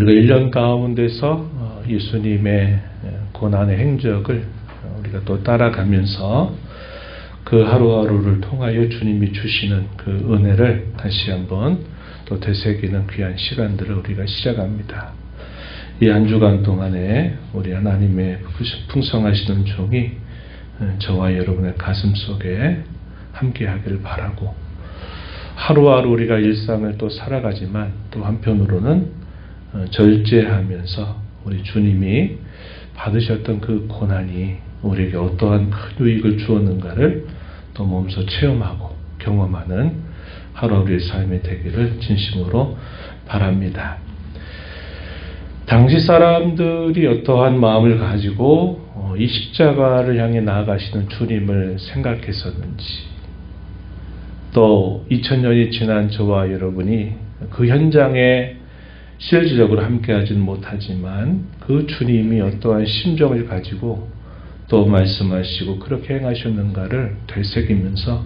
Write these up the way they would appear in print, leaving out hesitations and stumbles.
우리가 1년 가운데서 예수님의 고난의 행적을 우리가 또 따라가면서 그 하루하루를 통하여 주님이 주시는 그 은혜를 다시 한번 또 되새기는 귀한 시간들을 우리가 시작합니다. 이 한 주간 동안에 우리 하나님의 풍성하시는 종이 저와 여러분의 가슴 속에 함께하기를 바라고, 하루하루 우리가 일상을 또 살아가지만 또 한편으로는 절제하면서 우리 주님이 받으셨던 그 고난이 우리에게 어떠한 큰 유익을 주었는가를 또 몸소 체험하고 경험하는 하루하루의 삶이 되기를 진심으로 바랍니다. 당시 사람들이 어떠한 마음을 가지고 이 십자가를 향해 나아가시는 주님을 생각했었는지, 또 2000년이 지난 저와 여러분이 그 현장에 실질적으로 함께하지는 못하지만 그 주님이 어떠한 심정을 가지고 또 말씀하시고 그렇게 행하셨는가를 되새기면서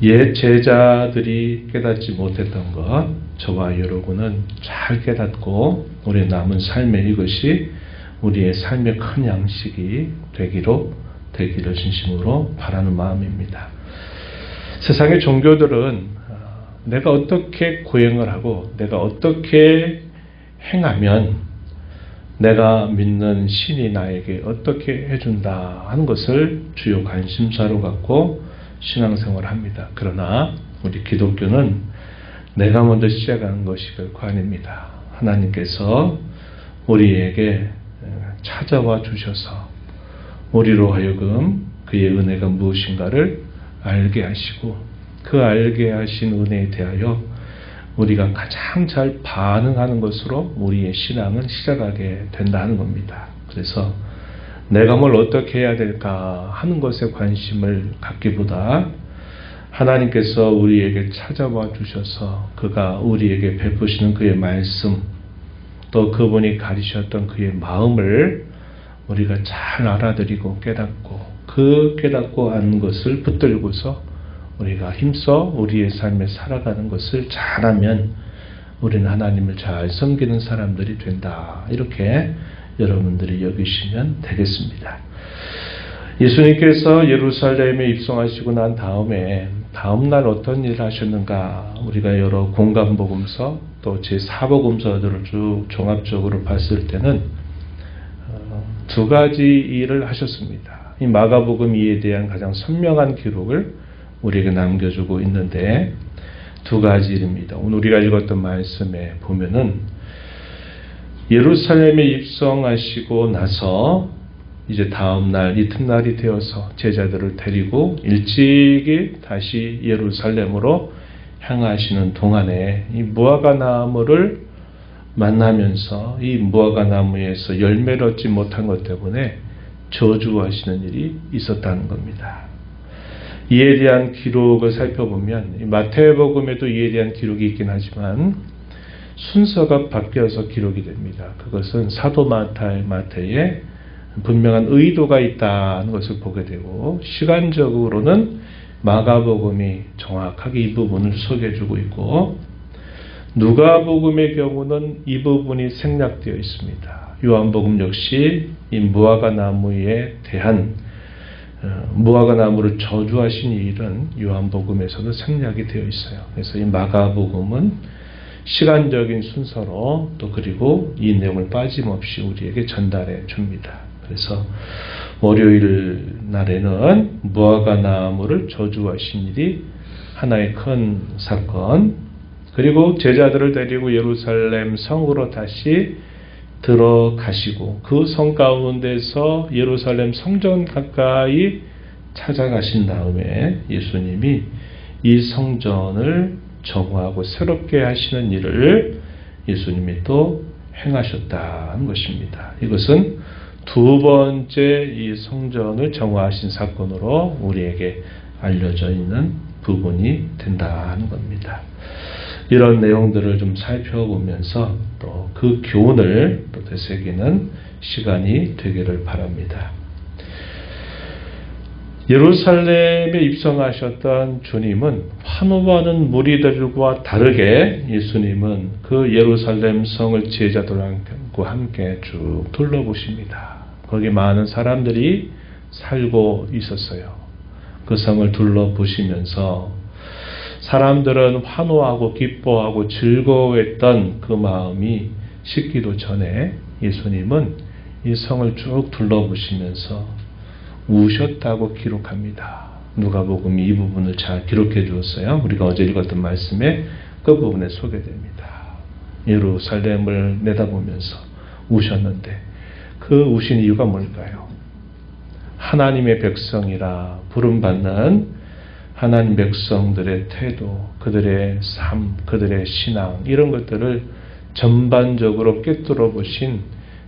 옛 제자들이 깨닫지 못했던 것, 저와 여러분은 잘 깨닫고 우리의 남은 삶에 이것이 우리의 삶의 큰 양식이 되기를 진심으로 바라는 마음입니다. 세상의 종교들은 내가 어떻게 고행을 하고 내가 어떻게 행하면 내가 믿는 신이 나에게 어떻게 해준다 하는 것을 주요 관심사로 갖고 신앙생활을 합니다. 그러나 우리 기독교는 내가 먼저 시작하는 것이 결코 아닙니다. 하나님께서 우리에게 찾아와 주셔서 우리로 하여금 그의 은혜가 무엇인가를 알게 하시고, 그 알게 하신 은혜에 대하여 우리가 가장 잘 반응하는 것으로 우리의 신앙은 시작하게 된다는 겁니다. 그래서 내가 뭘 어떻게 해야 될까 하는 것에 관심을 갖기보다 하나님께서 우리에게 찾아와 주셔서 그가 우리에게 베푸시는 그의 말씀, 또 그분이 가리셨던 그의 마음을 우리가 잘 알아들이고 깨닫고, 그 깨닫고 아는 것을 붙들고서 우리가 힘써 우리의 삶에 살아가는 것을 잘하면 우리는 하나님을 잘 섬기는 사람들이 된다. 이렇게 여러분들이 여기시면 되겠습니다. 예수님께서 예루살렘에 입성하시고 난 다음에 다음날 어떤 일을 하셨는가, 우리가 여러 공감복음서 또 제4복음서들을 쭉 종합적으로 봤을 때는 두 가지 일을 하셨습니다. 이 마가복음 이에 대한 가장 선명한 기록을 우리에게 남겨주고 있는데 두 가지 일입니다. 오늘 우리가 읽었던 말씀에 보면은 예루살렘에 입성하시고 나서 이제 다음날 이튿날이 되어서 제자들을 데리고 일찍이 다시 예루살렘으로 향하시는 동안에 이 무화과 나무를 만나면서 이 무화과 나무에서 열매를 얻지 못한 것 때문에 저주하시는 일이 있었다는 겁니다. 이에 대한 기록을 살펴보면 마태복음에도 이에 대한 기록이 있긴 하지만 순서가 바뀌어서 기록이 됩니다. 그것은 사도 마태에 분명한 의도가 있다는 것을 보게 되고, 시간적으로는 마가복음이 정확하게 이 부분을 소개해주고 있고, 누가복음의 경우는 이 부분이 생략되어 있습니다. 요한복음 역시 이 무화과 나무에 대한 무화과 나무를 저주하신 일은 요한복음에서도 생략이 되어 있어요. 그래서 이 마가복음은 시간적인 순서로 또 그리고 이 내용을 빠짐없이 우리에게 전달해 줍니다. 그래서 월요일 날에는 무화과 나무를 저주하신 일이 하나의 큰 사건, 그리고 제자들을 데리고 예루살렘 성으로 다시 들어가시고 그 성 가운데서 예루살렘 성전 가까이 찾아가신 다음에 예수님이 이 성전을 정화하고 새롭게 하시는 일을 예수님이 또 행하셨다는 것입니다. 이것은 두 번째 이 성전을 정화하신 사건으로 우리에게 알려져 있는 부분이 된다는 겁니다. 이런 내용들을 좀 살펴보면서 또 그 교훈을 또 되새기는 시간이 되기를 바랍니다. 예루살렘에 입성하셨던 주님은 환호하는 무리들과 다르게 예수님은 그 예루살렘 성을 제자들과 함께 쭉 둘러보십니다. 거기 많은 사람들이 살고 있었어요. 그 성을 둘러보시면서 사람들은 환호하고 기뻐하고 즐거워했던 그 마음이 식기도 전에 예수님은 이 성을 쭉 둘러보시면서 우셨다고 기록합니다. 누가복음이 이 부분을 잘 기록해 주었어요. 우리가 어제 읽었던 말씀에 그 부분에 소개됩니다. 예루살렘을 내다보면서 우셨는데 그 우신 이유가 뭘까요? 하나님의 백성이라 부름받는 하나님 백성들의 태도, 그들의 삶, 그들의 신앙 이런 것들을 전반적으로 꿰뚫어 보신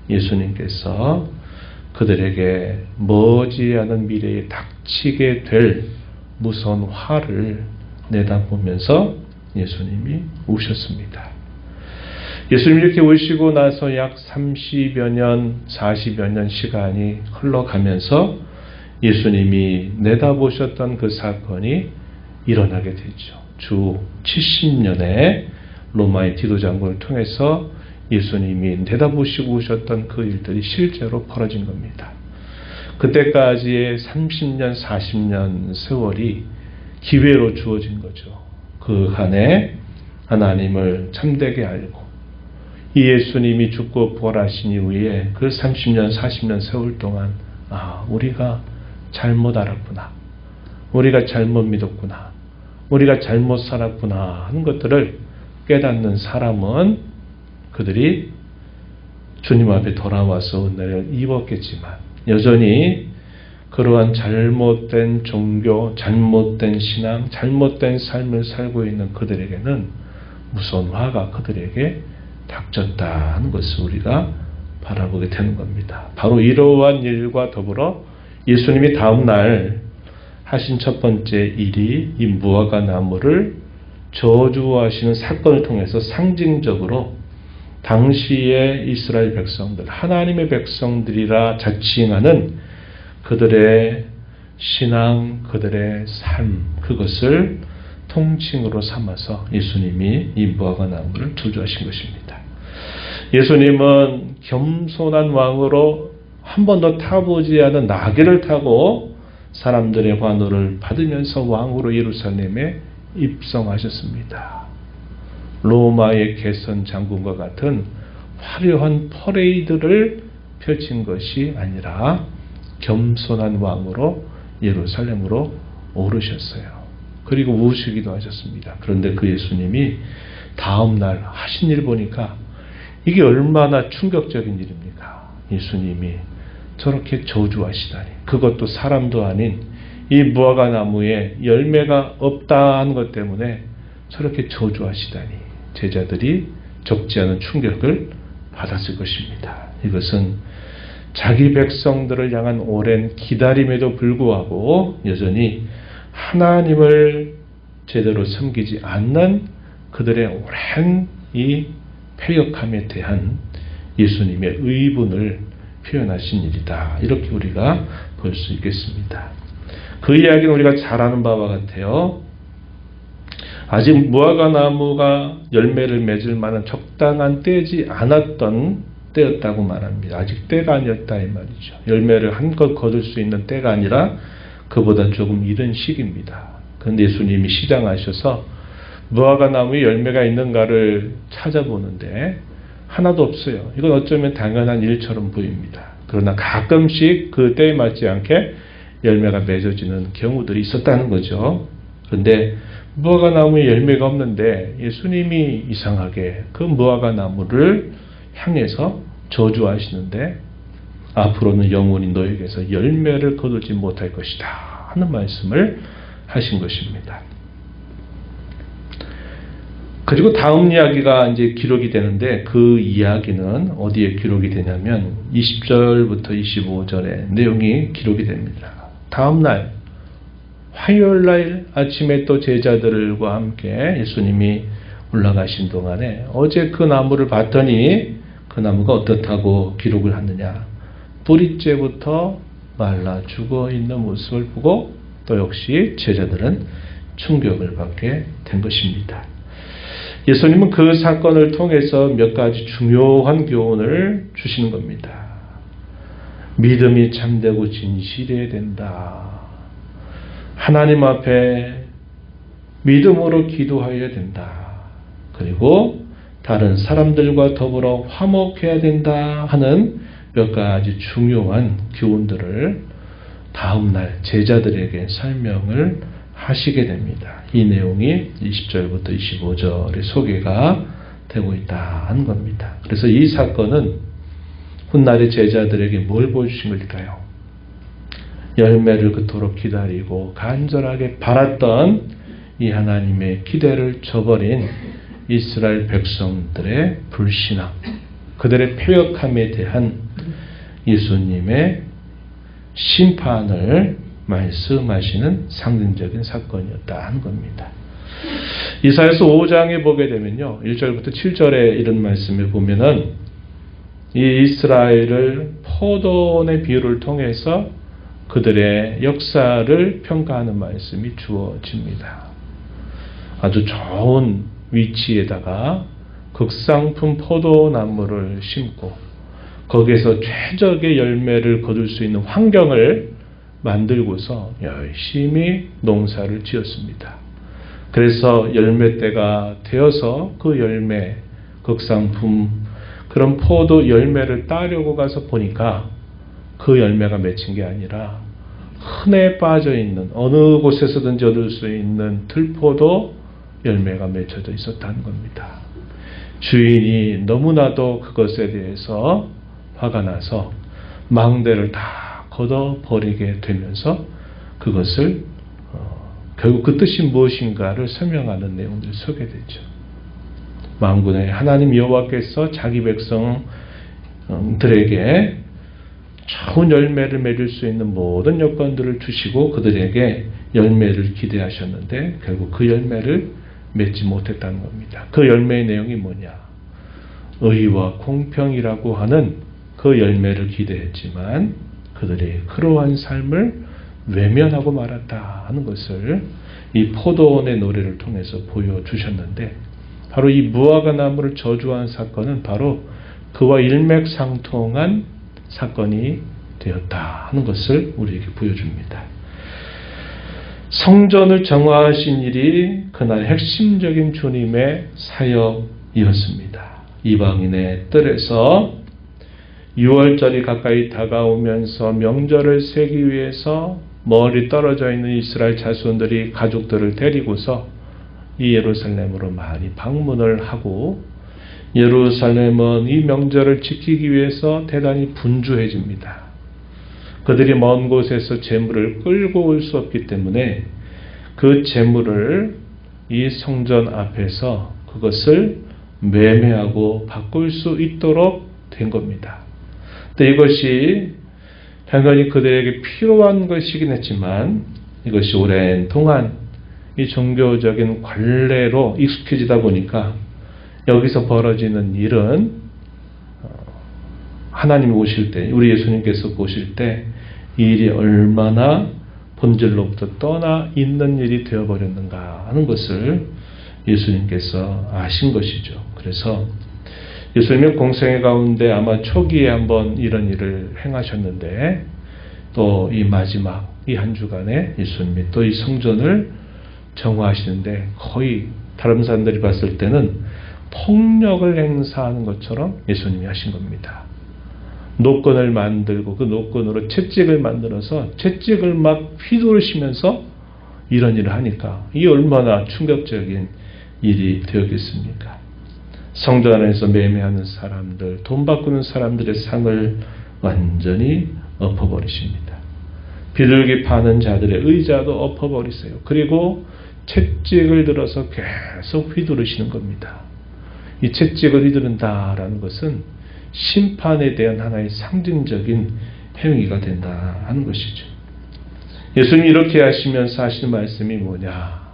예수님께서 그들에게 머지않은 미래에 닥치게 될 무서운 화를 내다보면서 예수님이 우셨습니다. 예수님이 이렇게 오시고 나서 약 30여 년, 40여 년 시간이 흘러가면서 예수님이 내다보셨던 그 사건이 일어나게 되죠. 주 70년에 로마의 디도 장군을 통해서 예수님이 내다보시고 오셨던 그 일들이 실제로 벌어진 겁니다. 그때까지의 30년, 40년 세월이 기회로 주어진 거죠. 그 안에 하나님을 참되게 알고 이 예수님이 죽고 부활하신 이후에 그 30년, 40년 세월 동안 우리가 잘못 알았구나. 우리가 잘못 믿었구나. 우리가 잘못 살았구나 하는 것들을 깨닫는 사람은 그들이 주님 앞에 돌아와서 은혜를 입었겠지만 여전히 그러한 잘못된 종교, 잘못된 신앙, 잘못된 삶을 살고 있는 그들에게는 무서운 화가 그들에게 닥쳤다는 것을 우리가 바라보게 되는 겁니다. 바로 이러한 일과 더불어 예수님이 다음 날 하신 첫 번째 일이 이 무화과 나무를 저주하시는 사건을 통해서 상징적으로 당시의 이스라엘 백성들, 하나님의 백성들이라 자칭하는 그들의 신앙, 그들의 삶, 그것을 통칭으로 삼아서 예수님이 이 무화과 나무를 저주하신 것입니다. 예수님은 겸손한 왕으로 한 번도 타보지 않은 나귀를 타고 사람들의 환호를 받으면서 왕으로 예루살렘에 입성하셨습니다. 로마의 개선 장군과 같은 화려한 퍼레이드를 펼친 것이 아니라 겸손한 왕으로 예루살렘으로 오르셨어요. 그리고 우시기도 하셨습니다. 그런데 그 예수님이 다음 날 하신 일 보니까 이게 얼마나 충격적인 일입니까? 예수님이 저렇게 저주하시다니. 그것도 사람도 아닌 이 무화과 나무에 열매가 없다는 것 때문에 저렇게 저주하시다니. 제자들이 적지 않은 충격을 받았을 것입니다. 이것은 자기 백성들을 향한 오랜 기다림에도 불구하고 여전히 하나님을 제대로 섬기지 않는 그들의 오랜 이 패역함에 대한 예수님의 의분을 표현하신 일이다. 이렇게 우리가 볼 수 있겠습니다. 그 이야기는 우리가 잘 아는 바와 같아요. 아직 무화과 나무가 열매를 맺을 만한 적당한 때지 않았던 때였다고 말합니다. 아직 때가 아니었다 이 말이죠. 열매를 한껏 거둘 수 있는 때가 아니라 그보다 조금 이른 시기입니다. 그런데 예수님이 시장하셔서 무화과 나무에 열매가 있는가를 찾아보는데 하나도 없어요. 이건 어쩌면 당연한 일처럼 보입니다. 그러나 가끔씩 그 때에 맞지 않게 열매가 맺어지는 경우들이 있었다는 거죠. 그런데 무화과 나무에 열매가 없는데 예수님이 이상하게 그 무화과 나무를 향해서 저주하시는데 앞으로는 영원히 너에게서 열매를 거두지 못할 것이다 하는 말씀을 하신 것입니다. 그리고 다음 이야기가 이제 기록이 되는데 그 이야기는 어디에 기록이 되냐면 20절부터 25절의 내용이 기록이 됩니다. 다음 날 화요일 날 아침에 또 제자들과 함께 예수님이 올라가신 동안에 어제 그 나무를 봤더니 그 나무가 어떻다고 기록을 하느냐. 뿌리째부터 말라 죽어 있는 모습을 보고 또 역시 제자들은 충격을 받게 된 것입니다. 예수님은 그 사건을 통해서 몇 가지 중요한 교훈을 주시는 겁니다. 믿음이 참되고 진실해야 된다. 하나님 앞에 믿음으로 기도해야 된다. 그리고 다른 사람들과 더불어 화목해야 된다 하는 몇 가지 중요한 교훈들을 다음날 제자들에게 설명을 하시게 됩니다. 이 내용이 20절부터 25절에 소개가 되고 있다는 겁니다. 그래서 이 사건은 훗날의 제자들에게 뭘 보여주신 걸까요? 열매를 그토록 기다리고 간절하게 바랐던 이 하나님의 기대를 저버린 이스라엘 백성들의 불신앙, 그들의 패역함에 대한 예수님의 심판을 말씀하시는 상징적인 사건이었다는 겁니다. 이사야서 5장에 보게 되면요, 1절부터 7절에 이런 말씀을 보면은 이 이스라엘을 포도원의 비유를 통해서 그들의 역사를 평가하는 말씀이 주어집니다. 아주 좋은 위치에다가 극상품 포도나무를 심고 거기에서 최적의 열매를 거둘 수 있는 환경을 만들고서 열심히 농사를 지었습니다. 그래서 열매 때가 되어서 그 열매, 극상품, 그런 포도 열매를 따려고 가서 보니까 그 열매가 맺힌 게 아니라 흔해 빠져 있는 어느 곳에서든지 얻을 수 있는 들포도 열매가 맺혀져 있었다는 겁니다. 주인이 너무나도 그것에 대해서 화가 나서 망대를 다 걷어버리게 되면서 그것을 결국 그 뜻이 무엇인가를 설명하는 내용들이 소개되죠. 만군의 하나님 여호와께서 자기 백성들에게 좋은 열매를 맺을 수 있는 모든 여건들을 주시고 그들에게 열매를 기대하셨는데 결국 그 열매를 맺지 못했다는 겁니다. 그 열매의 내용이 뭐냐? 의와 공평이라고 하는 그 열매를 기대했지만 그들이 그러한 삶을 외면하고 말았다 하는 것을 이 포도원의 노래를 통해서 보여주셨는데, 바로 이 무화과 나무를 저주한 사건은 바로 그와 일맥상통한 사건이 되었다 하는 것을 우리에게 보여줍니다. 성전을 정화하신 일이 그날 핵심적인 주님의 사역이었습니다. 이방인의 뜰에서 6월절이 가까이 다가오면서 명절을 세기 위해서 멀리 떨어져 있는 이스라엘 자손들이 가족들을 데리고서 이 예루살렘으로 많이 방문을 하고, 예루살렘은 이 명절을 지키기 위해서 대단히 분주해집니다. 그들이 먼 곳에서 재물을 끌고 올 수 없기 때문에 그 재물을 이 성전 앞에서 그것을 매매하고 바꿀 수 있도록 된 겁니다. 근데 이것이 당연히 그들에게 필요한 것이긴 했지만 이것이 오랜 동안 이 종교적인 관례로 익숙해지다 보니까 여기서 벌어지는 일은 하나님이 오실 때, 우리 예수님께서 오실 때 이 일이 얼마나 본질로부터 떠나 있는 일이 되어버렸는가 하는 것을 예수님께서 아신 것이죠. 그래서 예수님의 공생애 가운데 아마 초기에 한번 이런 일을 행하셨는데, 또 이 마지막 이 한 주간에 예수님이 또 이 성전을 정화하시는데 거의 다른 사람들이 봤을 때는 폭력을 행사하는 것처럼 예수님이 하신 겁니다. 노건을 만들고 그 노건으로 채찍을 만들어서 채찍을 막 휘두르시면서 이런 일을 하니까 이 얼마나 충격적인 일이 되었겠습니까? 성전 안에서 매매하는 사람들, 돈 바꾸는 사람들의 상을 완전히 엎어버리십니다. 비둘기 파는 자들의 의자도 엎어버리세요. 그리고 채찍을 들어서 계속 휘두르시는 겁니다. 이 채찍을 휘두른다라는 것은 심판에 대한 하나의 상징적인 행위가 된다 하는 것이죠. 예수님이 이렇게 하시면서 하시는 말씀이 뭐냐?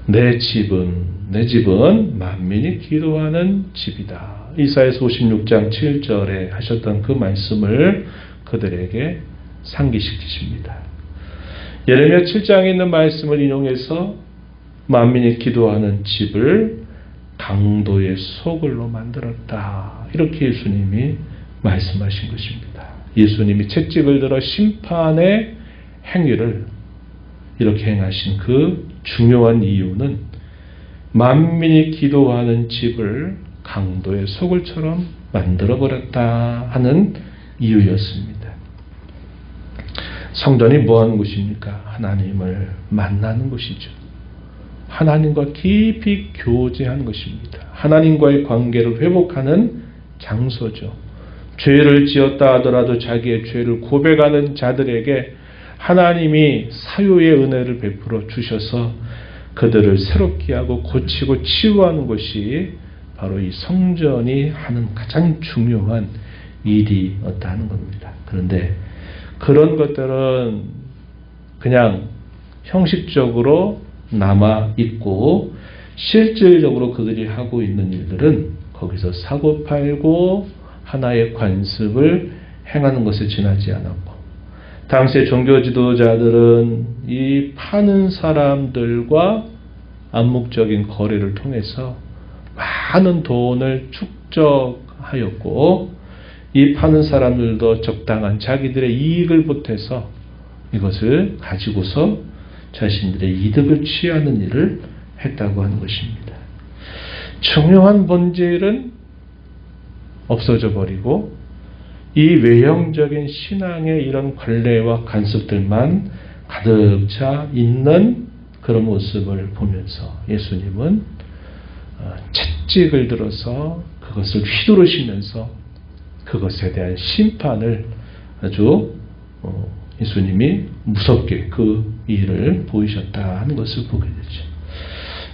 내 집은 만민이 기도하는 집이다. 이사야서 56장 7절에 하셨던 그 말씀을 그들에게 상기시키십니다. 예레미야 7장에 있는 말씀을 인용해서 만민이 기도하는 집을 강도의 소굴로 만들었다. 이렇게 예수님이 말씀하신 것입니다. 예수님이 채찍을 들어 심판의 행위를 이렇게 행하신 그 중요한 이유는 만민이 기도하는 집을 강도의 소굴처럼 만들어버렸다 하는 이유였습니다. 성전이 뭐하는 곳입니까? 하나님을 만나는 곳이죠. 하나님과 깊이 교제하는 것입니다. 하나님과의 관계를 회복하는 장소죠. 죄를 지었다 하더라도 자기의 죄를 고백하는 자들에게 하나님이 사유의 은혜를 베풀어 주셔서 그들을 새롭게 하고 고치고 치유하는 것이 바로 이 성전이 하는 가장 중요한 일이었다 하는 겁니다. 그런데 그런 것들은 그냥 형식적으로 남아 있고 실질적으로 그들이 하고 있는 일들은 거기서 사고 팔고 하나의 관습을 행하는 것에 지나지 않았고, 당시의 종교 지도자들은 이 파는 사람들과 암묵적인 거래를 통해서 많은 돈을 축적하였고, 이 파는 사람들도 적당한 자기들의 이익을 보태서 이것을 가지고서 자신들의 이득을 취하는 일을 했다고 하는 것입니다. 중요한 본질은 없어져 버리고 이 외형적인 신앙의 이런 관례와 관습들만 가득 차 있는 그런 모습을 보면서 예수님은 채찍을 들어서 그것을 휘두르시면서 그것에 대한 심판을 아주 예수님이 무섭게 그 일을 보이셨다 하는 것을 보게 되죠.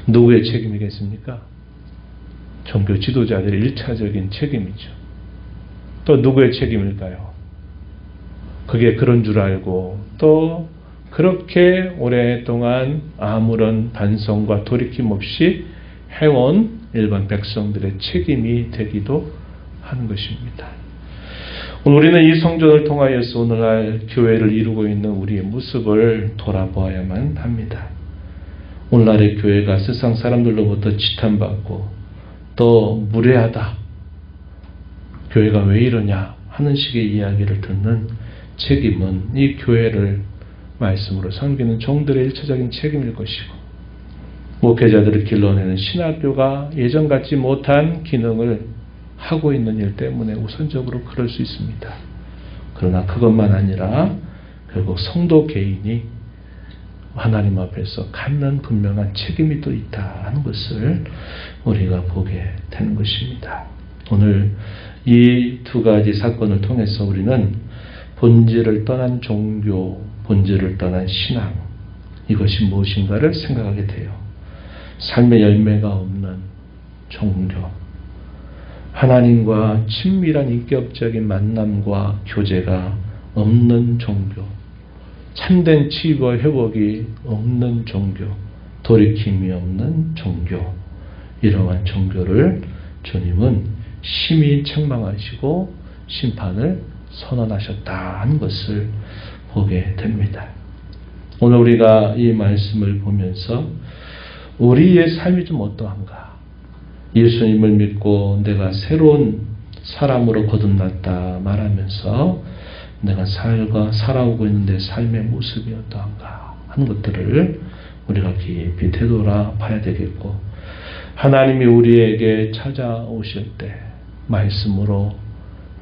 누구의 책임이겠습니까? 종교 지도자들의 1차적인 책임이죠. 또 누구의 책임일까요? 그게 그런 줄 알고 또 그렇게 오랫동안 아무런 반성과 돌이킴 없이 해온 일반 백성들의 책임이 되기도 하는 것입니다. 우리는 이 성전을 통하여서 오늘날 교회를 이루고 있는 우리의 모습을 돌아보아야만 합니다. 오늘날의 교회가 세상 사람들로부터 지탄받고 또 무례하다, 교회가 왜 이러냐 하는 식의 이야기를 듣는 책임은 이 교회를 말씀으로 섬기는 종들의 일차적인 책임일 것이고, 목회자들을 길러내는 신학교가 예전 같지 못한 기능을 하고 있는 일 때문에 우선적으로 그럴 수 있습니다. 그러나 그것만 아니라 결국 성도 개인이 하나님 앞에서 갖는 분명한 책임이 또 있다 하는 것을 우리가 보게 되는 것입니다. 오늘 이 두 가지 사건을 통해서 우리는 본질을 떠난 종교, 본질을 떠난 신앙, 이것이 무엇인가를 생각하게 돼요. 삶의 열매가 없는 종교, 하나님과 친밀한 인격적인 만남과 교제가 없는 종교, 참된 치유와 회복이 없는 종교, 돌이킴이 없는 종교, 이러한 종교를 주님은 심히 책망하시고 심판을 선언하셨다 하는 것을 보게 됩니다. 오늘 우리가 이 말씀을 보면서 우리의 삶이 좀 어떠한가? 예수님을 믿고 내가 새로운 사람으로 거듭났다 말하면서 내가 살아오고 있는 내 삶의 모습이 어떠한가 하는 것들을 우리가 깊이 되돌아봐야 되겠고, 하나님이 우리에게 찾아오실 때 말씀으로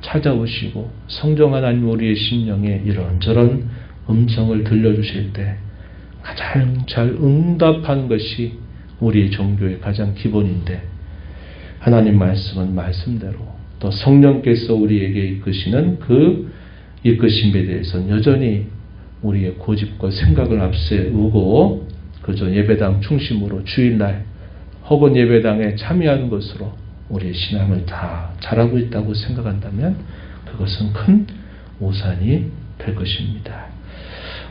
찾아오시고 성령 하나님 우리의 심령에 이런저런 음성을 들려주실 때 가장 잘 응답하는 것이 우리의 종교의 가장 기본인데, 하나님 말씀은 말씀대로 또 성령께서 우리에게 이끄시는 그 이끄심에 대해서는 여전히 우리의 고집과 생각을 앞세우고 그저 예배당 중심으로 주일날 혹은 예배당에 참여하는 것으로 우리의 신앙을 다 잘하고 있다고 생각한다면 그것은 큰 오산이 될 것입니다.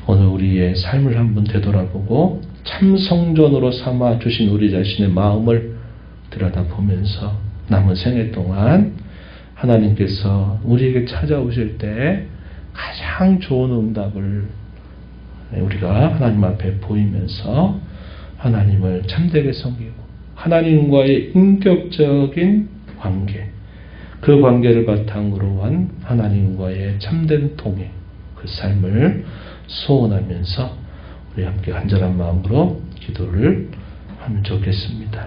오늘 우리의 삶을 한번 되돌아보고 참 성전으로 삼아 주신 우리 자신의 마음을 들여다보면서 남은 생애 동안 하나님께서 우리에게 찾아오실 때 가장 좋은 응답을 우리가 하나님 앞에 보이면서 하나님을 참되게 섬기고 하나님과의 인격적인 관계, 그 관계를 바탕으로 한 하나님과의 참된 통해, 그 삶을 소원하면서 우리 함께 간절한 마음으로 기도를 하면 좋겠습니다.